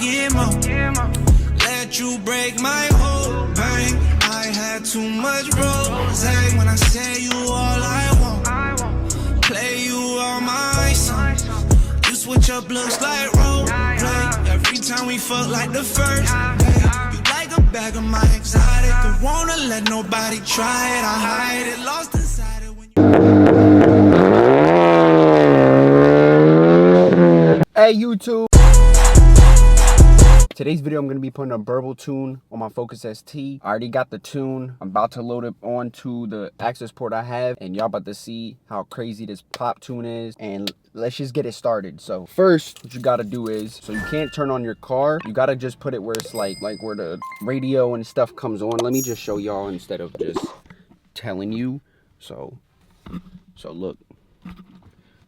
get more. Let you break my whole bank. I had too much rose. When I say you all I want, play you all my songs. You switch up looks like role play. Every time we fuck like the first day. You like a bag of my exotic. Don't wanna let nobody try it. I hide it, lost inside it when you... Hey YouTube! Today's video I'm going to be putting a Burble tune on my Focus ST. I already got the tune. I'm about to load it onto the access port I have, and y'all about to see how crazy this pop tune is, and let's just get it started. So first, what you got to do is, so you can't turn on your car, you got to just put it where it's like where the radio and stuff comes on. Let me just show y'all instead of just telling you. So look.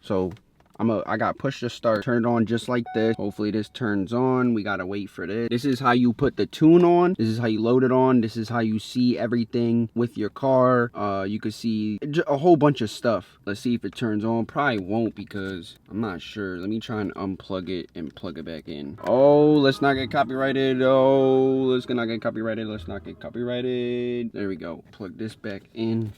So I got push to start, turn it on just like this. Hopefully this turns on. We gotta wait for this. This is how you put the tune on. This is how you load it on. This is how you see everything with your car. You can see a whole bunch of stuff. Let's see if it turns on. Probably won't because I'm not sure. Let me try and unplug it and plug it back in. Oh, let's not get copyrighted. Oh, let's not get copyrighted. Let's not get copyrighted. There we go. Plug this back in.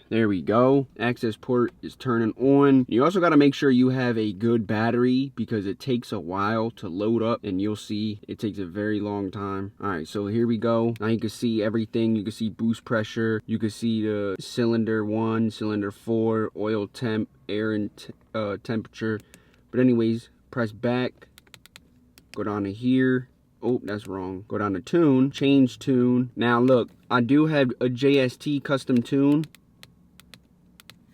There we go. Access port is turning on. You also got to make sure you have a good battery because it takes a while to load up, and you'll see it takes a very long time. All right, so here we go. Now you can see everything. You can see boost pressure. You can see the cylinder 1, cylinder 4, oil temp, air and temperature. But anyways, press back. Go down to here. Oh, that's wrong. Go down to tune. Change tune. Now look, I do have a JST custom tune.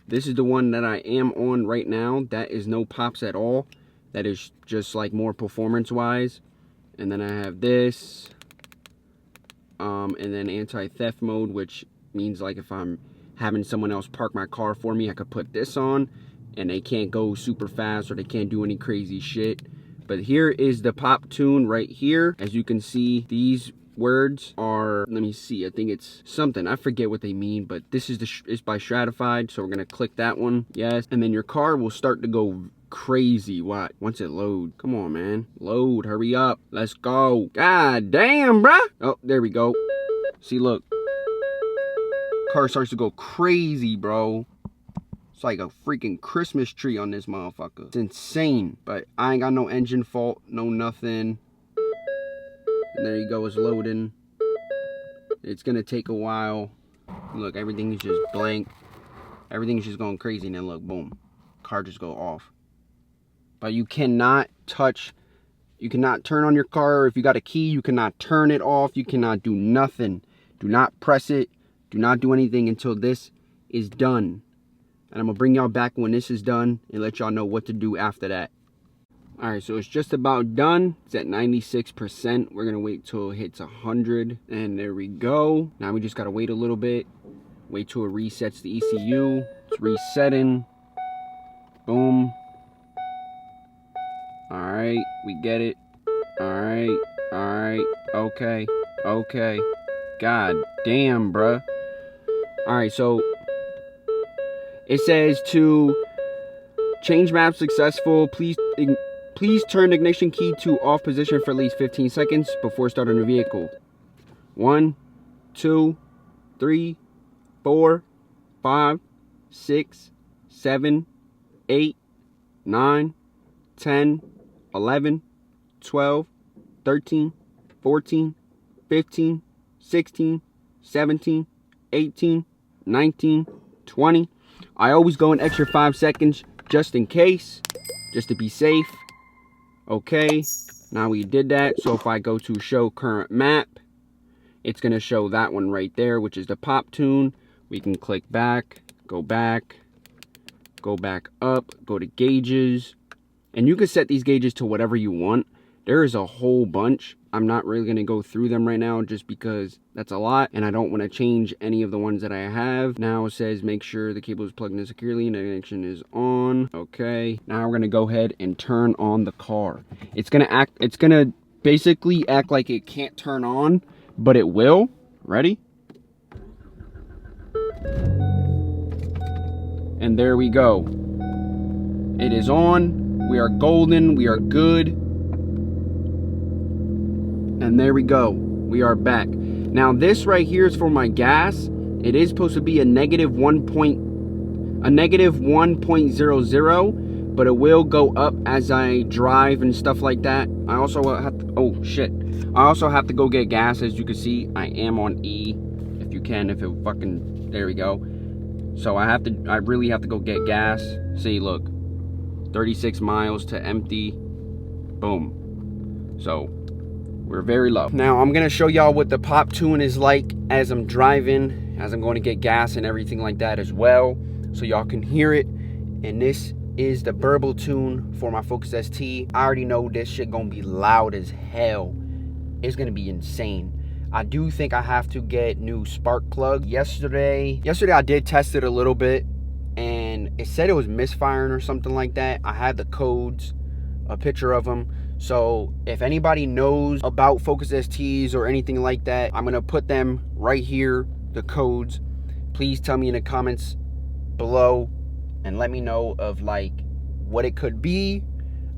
This is the one that I am on right now. That is no pops at all. That is just like more performance wise. And then I have this. And then anti-theft mode, which means like if I'm having someone else park my car for me, I could put this on and they can't go super fast or they can't do any crazy shit. But here is the pop tune right here. As you can see, these words are, let me see, I think it's something, I forget what they mean, but this is it's by Stratified, so we're gonna click that one. Yes, and then your car will start to go crazy. What? Once it loads. Come on, man, load, hurry up, let's go. God damn, bruh. Oh, there we go. See, look, car starts to go crazy, bro. It's like a freaking Christmas tree on this motherfucker. It's insane. But I ain't got no engine fault, no nothing. And there you go, it's loading. It's gonna take a while. Look, everything is just blank. Everything's just going crazy, and then look, boom. Car just go off. But you cannot touch, you cannot turn on your car. If you got a key, you cannot turn it off. You cannot do nothing. Do not press it. Do not do anything until this is done. And I'm gonna bring y'all back when this is done and let y'all know what to do after that. All right, so it's just about done. It's at 96%. We're gonna wait till it hits 100, and there we go. Now we just gotta wait a little bit. Wait till it resets the ECU. It's resetting. Boom. All right, we get it. All right, okay. God damn, bruh. All right, so it says to change map successful. Please turn the ignition key to off position for at least 15 seconds before starting the vehicle. 1, 2, 3, 4, 5, 6, 7, 8, 9, 10, 11, 12, 13, 14, 15, 16, 17, 18, 19, 20. I always go an extra 5 seconds just in case, just to be safe. Okay, now we did that. So if I go to show current map, it's going to show that one right there, which is the pop tune. We can click back, go back up, go to gauges, and you can set these gauges to whatever you want. There is a whole bunch. I'm not really going to go through them right now just because that's a lot, and I don't want to change any of the ones that I have. Now it says make sure the cable is plugged in securely and the connection is on. Okay, now we're going to go ahead and turn on the car. It's going to basically act like it can't turn on, but it will. Ready? And there we go. It is on. We are golden. We are good. And there we go. We are back. Now this right here is for my gas. It is supposed to be a negative 1.00, but it will go up as I drive and stuff like that. I also have to, oh shit. I also have to go get gas. As you can see, I am on E. If you can, if it fucking, there we go. So I really have to go get gas. See, look, 36 miles to empty. Boom. So we're very low. Now I'm gonna show y'all what the pop tune is like as I'm driving, as I'm going to get gas and everything like that as well, so y'all can hear it. And this is the Burble tune for my Focus ST. I already know this shit gonna be loud as hell. It's gonna be insane. I do think I have to get new spark plug. Yesterday I did test it a little bit, and it said it was misfiring or something like that. I had the codes, a picture of them. So if anybody knows about Focus STs or anything like that, I'm gonna put them right here, the codes. Please tell me in the comments below and let me know of like what it could be.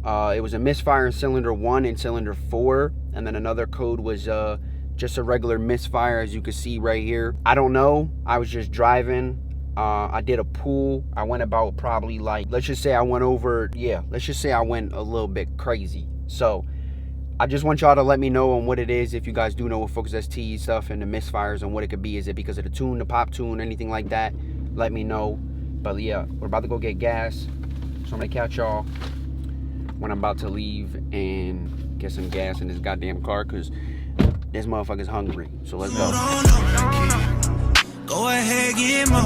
It was a misfire in cylinder 1 and cylinder 4, and then another code was just a regular misfire, as you can see right here. I don't know. I was just driving. I did a pull. I went about probably like, let's just say I went over, yeah, let's just say I went a little bit crazy. So I just want y'all to let me know on what it is. If you guys do know what Focus ST stuff and the misfires and what it could be. Is it because of the tune, the pop tune, anything like that? Let me know. But yeah, we're about to go get gas. So I'm gonna catch y'all when I'm about to leave and get some gas in this goddamn car, because this motherfucker's hungry. So let's go. Go ahead, get more.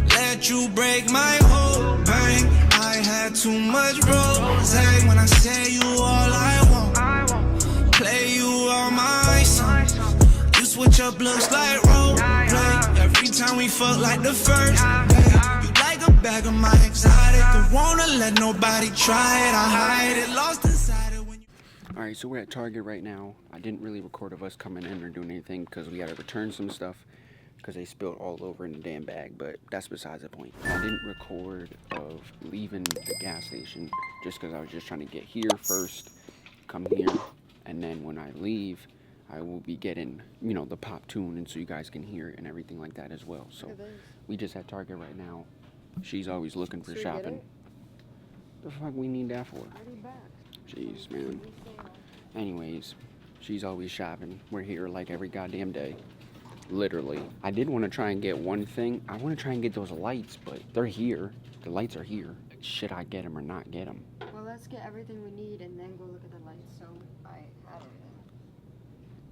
Let you break my whole bank. I had too much rose when I say you all I want. Play you all my songs. You switch up looks like role play. Every time we fuck like the first day. You like a bag of my exotic. Don't wanna let nobody try it. I hide it, lost inside it when you. Alright, so we're at Target right now. I didn't really record of us coming in or doing anything because we had to return some stuff because they spilled all over in the damn bag, but that's besides the point. I didn't record of leaving the gas station just because I was just trying to get here first, come here, and then when I leave, I will be getting, you know, the pop tune, and so you guys can hear it and everything like that as well. So we just at Target right now. She's always looking for shopping. The fuck we need that for? Jeez, man. Anyways, she's always shopping. We're here like every goddamn day. Literally. I did want to try and get one thing. I want to try and get those lights, but they're here. The lights are here. Should I get them or not get them? Well, let's get everything we need and then go look at the lights. So I have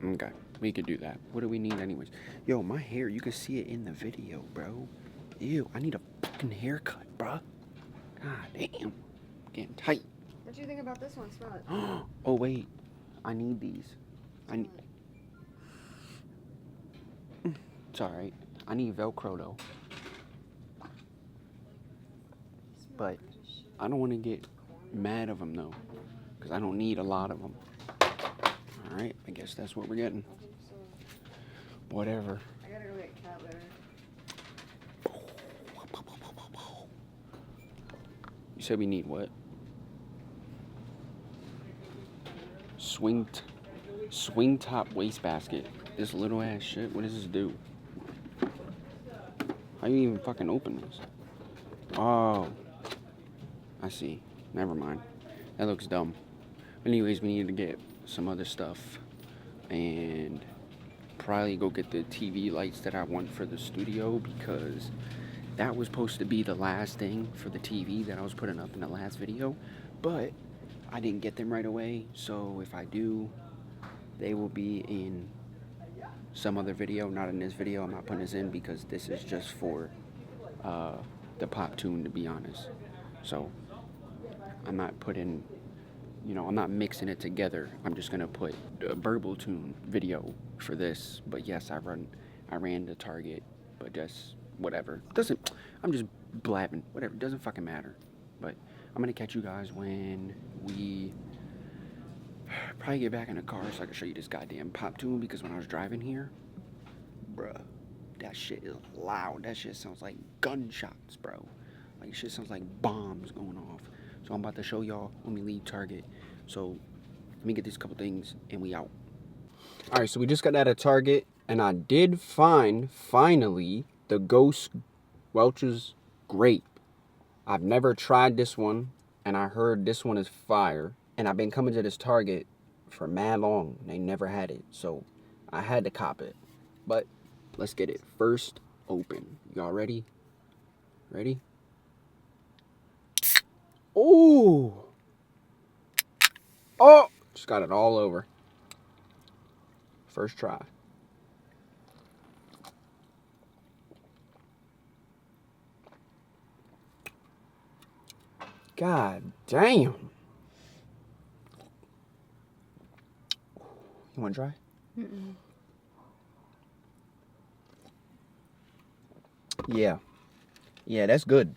everything. Okay, we could do that. What do we need anyways? Yo, my hair, you can see it in the video, bro. Ew, I need a fucking haircut, bro. God damn. Getting tight. What do you think about this one, Spot? Oh, wait. I need these. It's alright. I need Velcro though. But I don't want to get mad of them though, because I don't need a lot of them. Alright, I guess that's what we're getting. Whatever. I gotta go get cat litter. You said we need what? Swing top wastebasket. This little ass shit. What does this do? How you even fucking open this? Oh, I see. Never mind. That looks dumb. Anyways, we need to get some other stuff and probably go get the TV lights that I want for the studio, because that was supposed to be the last thing for the TV that I was putting up in the last video, but I didn't get them right away. So if I do, they will be in some other video, not in this video. I'm not putting this in because this is just for the pop tune, to be honest. So I'm not putting, you know, I'm not mixing it together. I'm just gonna put a Burble tune video for this. But yes, I ran to Target, but just whatever. I'm just blabbing, whatever, it doesn't fucking matter. But I'm gonna catch you guys when we probably get back in the car so I can show you this goddamn pop tune, because when I was driving here, bruh, that shit is loud. That shit sounds like gunshots, bro. Like, shit sounds like bombs going off. So I'm about to show y'all when we leave Target. So let me get these couple things and we out. All right, so we just got out of Target and I did find, finally, the Ghost Welch's Grape. I've never tried this one and I heard this one is fire. And I've been coming to this Target for mad long. They never had it. So I had to cop it. But let's get it first open. Y'all ready? Ready? Oh! Oh! Just got it all over. First try. God damn. You want to try? Mm-mm. Yeah. Yeah, that's good.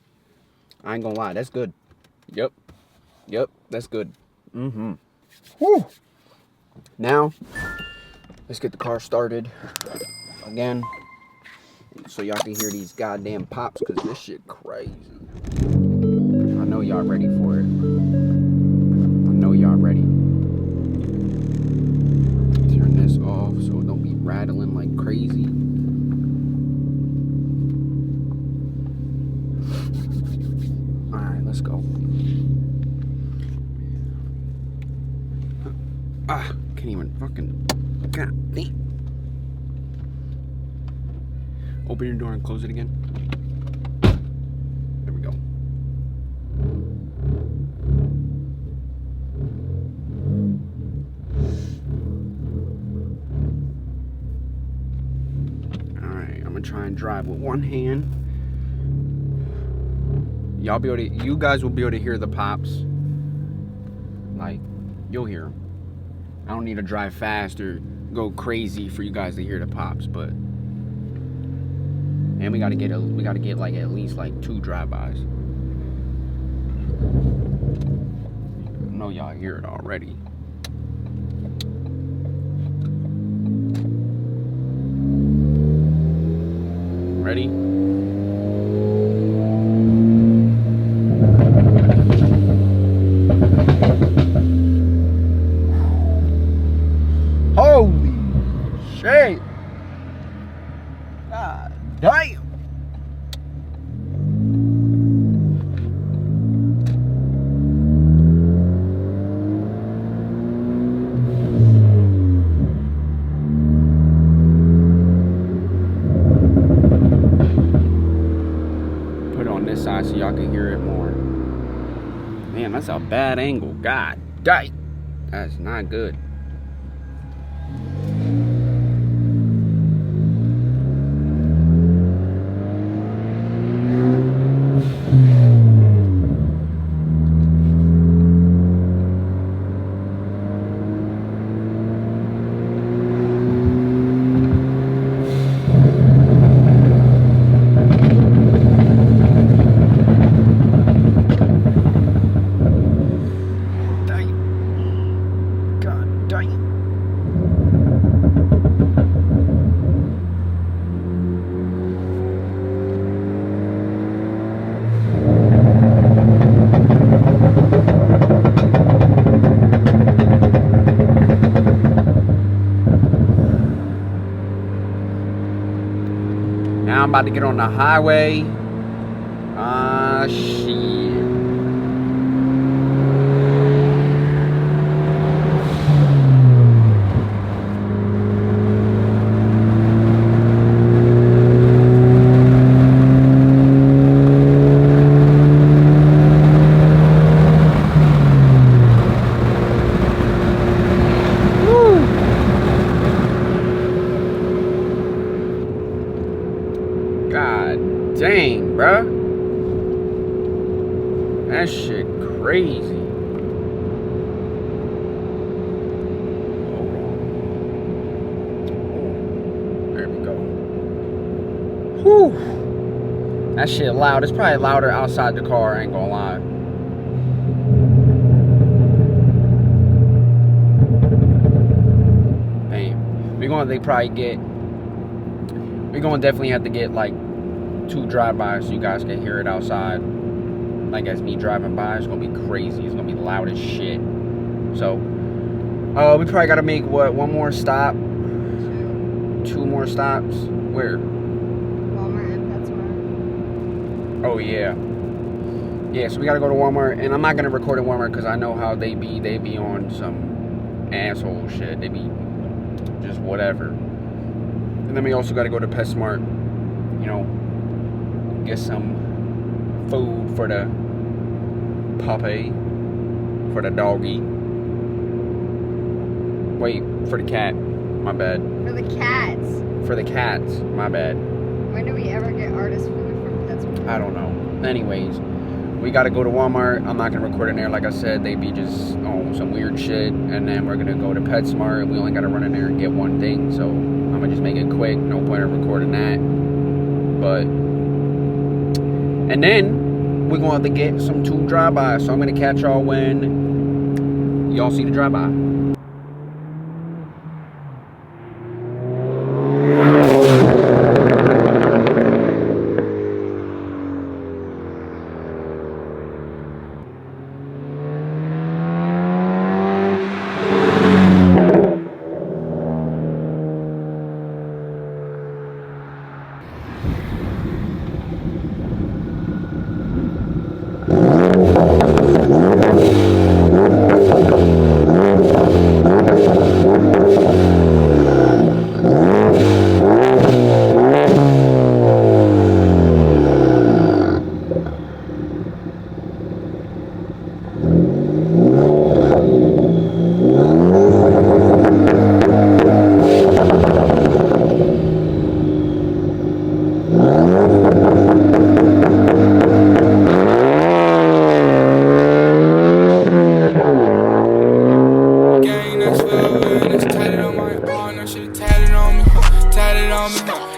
I ain't gonna lie, that's good. Yep. Yep, that's good. Mm-hmm. Whew. Now, let's get the car started again so y'all can hear these goddamn pops, because this shit crazy. I know y'all ready for it. I know y'all ready. Turn this off so it don't be rattling like crazy. Alright, let's go. Can't even fucking... God damn. Open your door and close it again. There we go. Alright, I'm gonna try and drive with one hand. Y'all be able to, you guys will be able to hear the pops. Like, you'll hear them. I don't need to drive fast or go crazy for you guys to hear the pops, but and we gotta get like at least like 2 drive-bys. I know y'all hear it already. Ready? Holy shit! God damn! Put it on this side so y'all can hear it more. Man, that's a bad angle. God damn! That's not good. Now I'm about to get on the highway. Shit. God dang, bruh. That shit crazy. There we go. Whew. That shit loud. It's probably louder outside the car, I ain't gonna lie. Damn. We're gonna definitely have to get like 2 drive-bys so you guys can hear it outside. like as me driving by, it's gonna be crazy. It's gonna be loud as shit. So, we probably gotta make what, one more stop? Two more stops? Where? Walmart and PetSmart. Oh yeah. Yeah, so we gotta go to Walmart, and I'm not gonna record at Walmart because I know how they be on some asshole shit. They be just whatever. And then we also gotta go to PetSmart, you know, get some food for the puppy, for the doggy. Wait, for the cat. My bad. For the cats. For the cats. My bad. When do we ever get artist food from PetSmart? I don't know. Anyways, we gotta go to Walmart. I'm not gonna record in there. Like I said, they be just on some weird shit. And then we're gonna go to PetSmart. We only gotta run in there and get one thing. So I'm gonna just make it quick. No point in recording that. But, and then we're gonna have to get some 2 drive-bys. So I'm gonna catch y'all when y'all see the drive-by.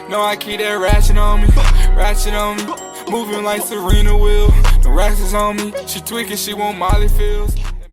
No, I keep that ratchet on me, moving like Serena will. The racks is on me, she tweaking, she want Molly feels.